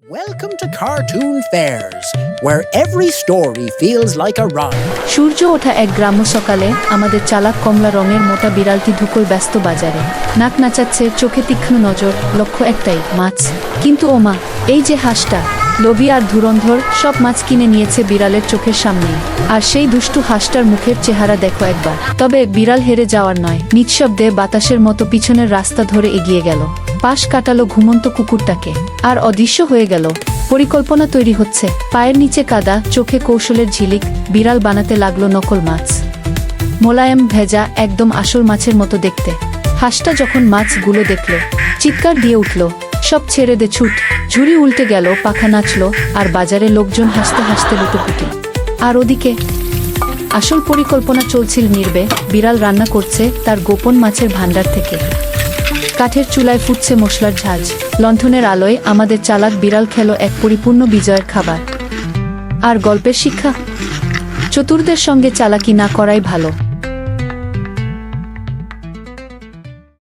Welcome to Cartoon Fairs, where every story feels like a rhyme. সূর্য ওঠা এক গ্রাম্য সকালে আমাদের চালাক কমলা রঙের মোটা বিড়ালটি ঢুকল ব্যস্ত বাজারে। নাক নাচাচ্ছে, চোখে তীক্ষ্ণ নজর, লক্ষ্য একটাই, মাছ। কিন্তু ওমা, এই যে হাঁসটা, লোভী আর ধুরন্ধর, সব মাছ কিনে নিয়েছে বিড়ালের চোখের সামনেই। আর সেই দুষ্টু হাঁসটার মুখের চেহারা দেখো একবার। তবে বিড়াল হেরে যাওয়ার নয়, নিঃশব্দে বাতাসের মতো পিছনের রাস্তা ধরে এগিয়ে গেল। পাশ কাটালো ঘুমন্ত কুকুরটাকে, আর অদৃশ্য হয়ে গেল। পরিকল্পনা তৈরি হচ্ছে, পায়ের নিচে কাদা, চোখে কৌশলের ঝিলিক, বিড়াল বানাতে লাগলো নকল মাছ। মোলায়েম, ভেজা, একদম আসল মাছের মতো দেখতে। হাঁসটা যখন মাছগুলো দেখল, চিৎকার দিয়ে উঠল, সব ছেড়ে দে ছুট। ঝুড়ি উল্টে গেল, পাখা নাচল, আর বাজারে লোকজন হাসতে হাসতে লুটোপুটি। আর ওদিকে আসল পরিকল্পনা চলছিল নীরবে। বিড়াল রান্না করছে তার গোপন মাছের ভাণ্ডার থেকে। কাঠের চুলায় ফুটছে মশলার ঝাঁজ, লণ্ঠনের আলোয় আমাদের চালাক বিড়াল খেলো এক পরিপূর্ণ বিজয়ের খাবার। আর গল্পের শিক্ষা, চতুরদের সঙ্গে চালাকি না করাই ভালো।